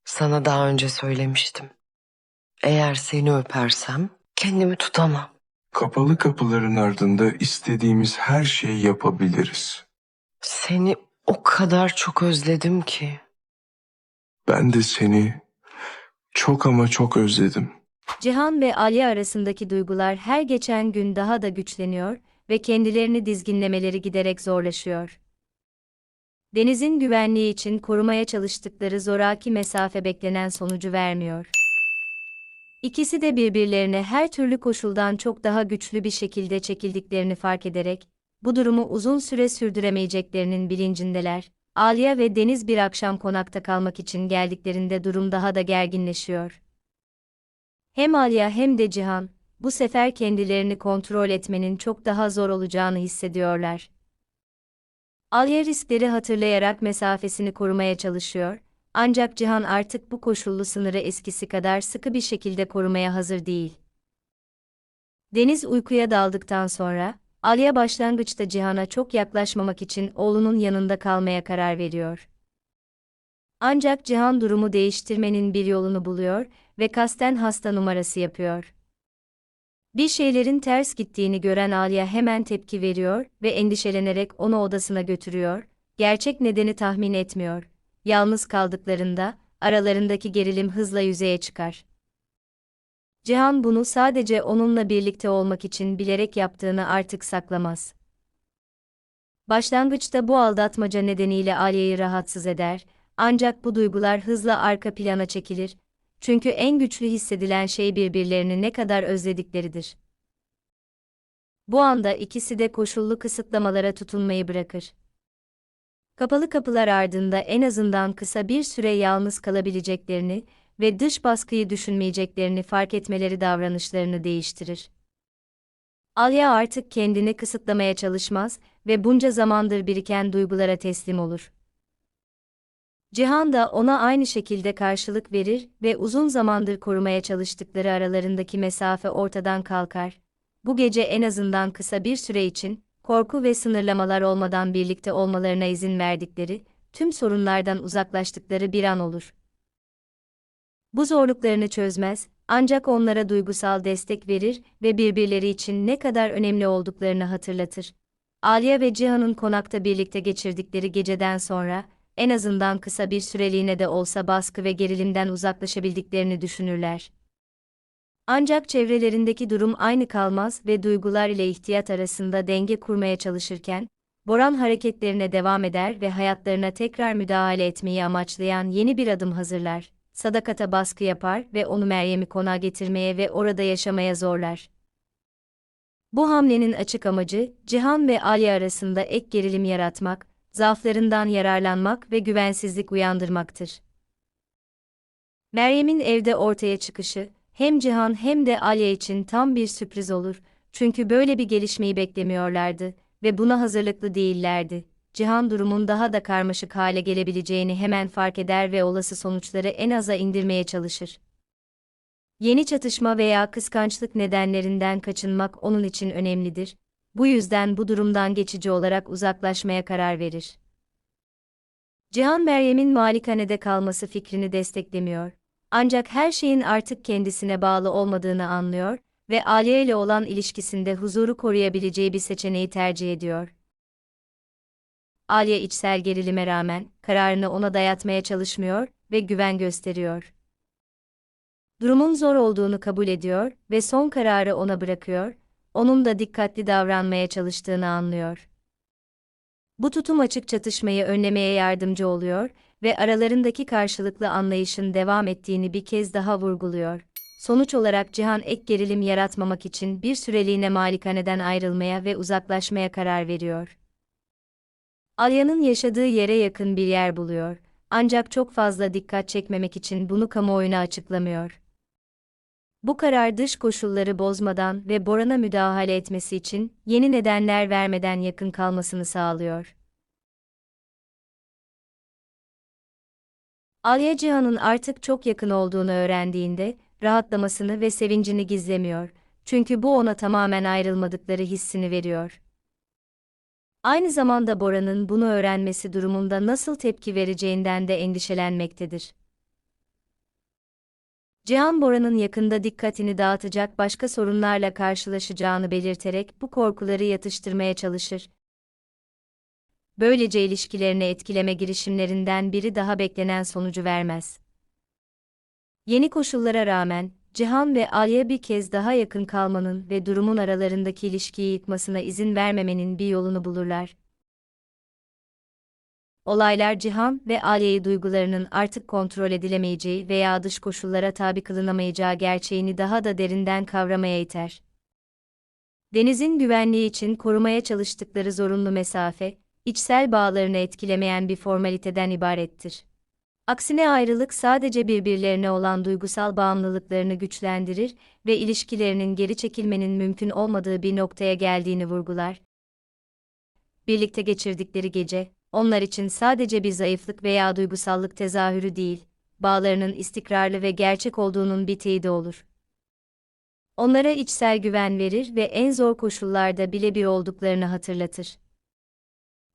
Sana daha önce söylemiştim. Eğer seni öpersem kendimi tutamam. Kapalı kapıların ardında istediğimiz her şeyi yapabiliriz. Seni o kadar çok özledim ki. Ben de seni çok ama çok özledim. Cihan ve Alya arasındaki duygular her geçen gün daha da güçleniyor ve kendilerini dizginlemeleri giderek zorlaşıyor. Denizin güvenliği için korumaya çalıştıkları zoraki mesafe beklenen sonucu vermiyor. İkisi de birbirlerine her türlü koşuldan çok daha güçlü bir şekilde çekildiklerini fark ederek, bu durumu uzun süre sürdüremeyeceklerinin bilincindeler. Alya ve Deniz bir akşam konakta kalmak için geldiklerinde durum daha da gerginleşiyor. Hem Alya hem de Cihan, bu sefer kendilerini kontrol etmenin çok daha zor olacağını hissediyorlar. Alya riskleri hatırlayarak mesafesini korumaya çalışıyor, ancak Cihan artık bu koşullu sınırı eskisi kadar sıkı bir şekilde korumaya hazır değil. Deniz uykuya daldıktan sonra, Alya başlangıçta Cihan'a çok yaklaşmamak için oğlunun yanında kalmaya karar veriyor. Ancak Cihan durumu değiştirmenin bir yolunu buluyor ve kasten hasta numarası yapıyor. Bir şeylerin ters gittiğini gören Alya hemen tepki veriyor ve endişelenerek onu odasına götürüyor, gerçek nedeni tahmin etmiyor. Yalnız kaldıklarında, aralarındaki gerilim hızla yüzeye çıkar. Cihan bunu sadece onunla birlikte olmak için bilerek yaptığını artık saklamaz. Başlangıçta bu aldatmaca nedeniyle Alya'yı rahatsız eder, ancak bu duygular hızla arka plana çekilir, çünkü en güçlü hissedilen şey birbirlerini ne kadar özledikleridir. Bu anda ikisi de koşullu kısıtlamalara tutunmayı bırakır. Kapalı kapılar ardında en azından kısa bir süre yalnız kalabileceklerini ve dış baskıyı düşünmeyeceklerini fark etmeleri davranışlarını değiştirir. Alya artık kendini kısıtlamaya çalışmaz ve bunca zamandır biriken duygulara teslim olur. Cihan da ona aynı şekilde karşılık verir ve uzun zamandır korumaya çalıştıkları aralarındaki mesafe ortadan kalkar. Bu gece en azından kısa bir süre için, korku ve sınırlamalar olmadan birlikte olmalarına izin verdikleri, tüm sorunlardan uzaklaştıkları bir an olur. Bu zorluklarını çözmez, ancak onlara duygusal destek verir ve birbirleri için ne kadar önemli olduklarını hatırlatır. Alya ve Cihan'ın konakta birlikte geçirdikleri geceden sonra, en azından kısa bir süreliğine de olsa baskı ve gerilimden uzaklaşabildiklerini düşünürler. Ancak çevrelerindeki durum aynı kalmaz ve duygular ile ihtiyat arasında denge kurmaya çalışırken, Boran hareketlerine devam eder ve hayatlarına tekrar müdahale etmeyi amaçlayan yeni bir adım hazırlar. Sadakat'a baskı yapar ve onu Meryem'i konağa getirmeye ve orada yaşamaya zorlar. Bu hamlenin açık amacı, Cihan ve Alya arasında ek gerilim yaratmak, zaaflarından yararlanmak ve güvensizlik uyandırmaktır. Meryem'in evde ortaya çıkışı, hem Cihan hem de Alya için tam bir sürpriz olur, çünkü böyle bir gelişmeyi beklemiyorlardı ve buna hazırlıklı değillerdi. Cihan durumun daha da karmaşık hale gelebileceğini hemen fark eder ve olası sonuçları en aza indirmeye çalışır. Yeni çatışma veya kıskançlık nedenlerinden kaçınmak onun için önemlidir. Bu yüzden bu durumdan geçici olarak uzaklaşmaya karar verir. Cihan Meryem'in malikanede kalması fikrini desteklemiyor. Ancak her şeyin artık kendisine bağlı olmadığını anlıyor ve Aliye ile olan ilişkisinde huzuru koruyabileceği bir seçeneği tercih ediyor. Aliye içsel gerilime rağmen kararını ona dayatmaya çalışmıyor ve güven gösteriyor. Durumun zor olduğunu kabul ediyor ve son kararı ona bırakıyor, onun da dikkatli davranmaya çalıştığını anlıyor. Bu tutum açık çatışmayı önlemeye yardımcı oluyor ve aralarındaki karşılıklı anlayışın devam ettiğini bir kez daha vurguluyor. Sonuç olarak Cihan ek gerilim yaratmamak için bir süreliğine malikaneden ayrılmaya ve uzaklaşmaya karar veriyor. Alya'nın yaşadığı yere yakın bir yer buluyor, ancak çok fazla dikkat çekmemek için bunu kamuoyuna açıklamıyor. Bu karar dış koşulları bozmadan ve Boran'a müdahale etmesi için yeni nedenler vermeden yakın kalmasını sağlıyor. Alya Cihan'ın artık çok yakın olduğunu öğrendiğinde, rahatlamasını ve sevincini gizlemiyor, çünkü bu ona tamamen ayrılmadıkları hissini veriyor. Aynı zamanda Bora'nın bunu öğrenmesi durumunda nasıl tepki vereceğinden de endişelenmektedir. Cihan Bora'nın yakında dikkatini dağıtacak başka sorunlarla karşılaşacağını belirterek bu korkuları yatıştırmaya çalışır. Böylece ilişkilerini etkileme girişimlerinden biri daha beklenen sonucu vermez. Yeni koşullara rağmen, Cihan ve Alya bir kez daha yakın kalmanın ve durumun aralarındaki ilişkiyi yıkmasına izin vermemenin bir yolunu bulurlar. Olaylar Cihan ve Alya'yı duygularının artık kontrol edilemeyeceği veya dış koşullara tabi kılınamayacağı gerçeğini daha da derinden kavramaya iter. Deniz'in güvenliği için korumaya çalıştıkları zorunlu mesafe, içsel bağlarını etkilemeyen bir formaliteden ibarettir. Aksine ayrılık sadece birbirlerine olan duygusal bağımlılıklarını güçlendirir ve ilişkilerinin geri çekilmenin mümkün olmadığı bir noktaya geldiğini vurgular. Birlikte geçirdikleri gece, onlar için sadece bir zayıflık veya duygusallık tezahürü değil, bağlarının istikrarlı ve gerçek olduğunun bir teyidi olur. Onlara içsel güven verir ve en zor koşullarda bile bir olduklarını hatırlatır.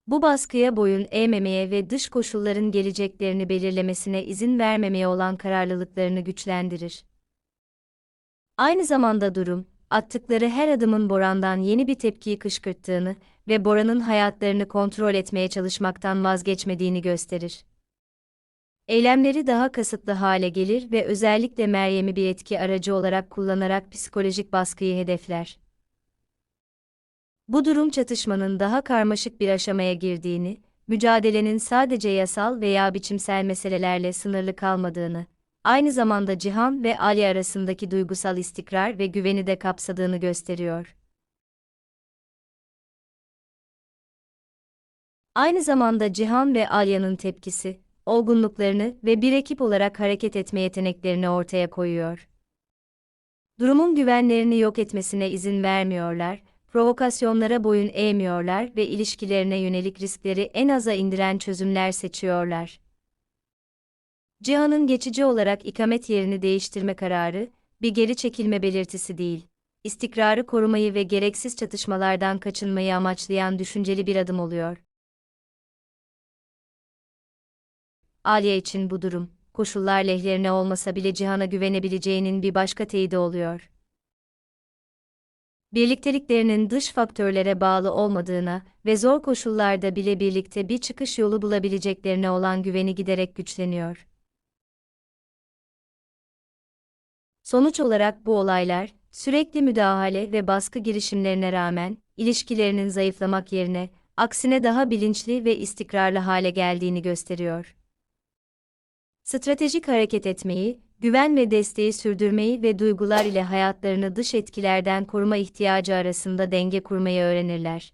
Bu baskıya boyun eğmemeye ve dış koşulların geleceklerini belirlemesine izin vermemeye olan kararlılıklarını güçlendirir. Aynı zamanda durum, attıkları her adımın Boran'dan yeni bir tepkiyi kışkırttığını ve Boran'ın hayatlarını kontrol etmeye çalışmaktan vazgeçmediğini gösterir. Eylemleri daha kasıtlı hale gelir ve özellikle Meryem'i bir etki aracı olarak kullanarak psikolojik baskıyı hedefler. Bu durum çatışmanın daha karmaşık bir aşamaya girdiğini, mücadelenin sadece yasal veya biçimsel meselelerle sınırlı kalmadığını, aynı zamanda Cihan ve Alya arasındaki duygusal istikrar ve güveni de kapsadığını gösteriyor. Aynı zamanda Cihan ve Alya'nın tepkisi, olgunluklarını ve bir ekip olarak hareket etme yeteneklerini ortaya koyuyor. Durumun güvenlerini yok etmesine izin vermiyorlar, provokasyonlara boyun eğmiyorlar ve ilişkilerine yönelik riskleri en aza indiren çözümler seçiyorlar. Cihan'ın geçici olarak ikamet yerini değiştirme kararı, bir geri çekilme belirtisi değil, istikrarı korumayı ve gereksiz çatışmalardan kaçınmayı amaçlayan düşünceli bir adım oluyor. Alya için bu durum, koşullar lehlerine olmasa bile Cihan'a güvenebileceğinin bir başka teyidi oluyor. Birlikteliklerinin dış faktörlere bağlı olmadığına ve zor koşullarda bile birlikte bir çıkış yolu bulabileceklerine olan güveni giderek güçleniyor. Sonuç olarak bu olaylar, sürekli müdahale ve baskı girişimlerine rağmen, ilişkilerinin zayıflamak yerine, aksine daha bilinçli ve istikrarlı hale geldiğini gösteriyor. Stratejik hareket etmeyi, güven ve desteği sürdürmeyi ve duygular ile hayatlarını dış etkilerden koruma ihtiyacı arasında denge kurmayı öğrenirler.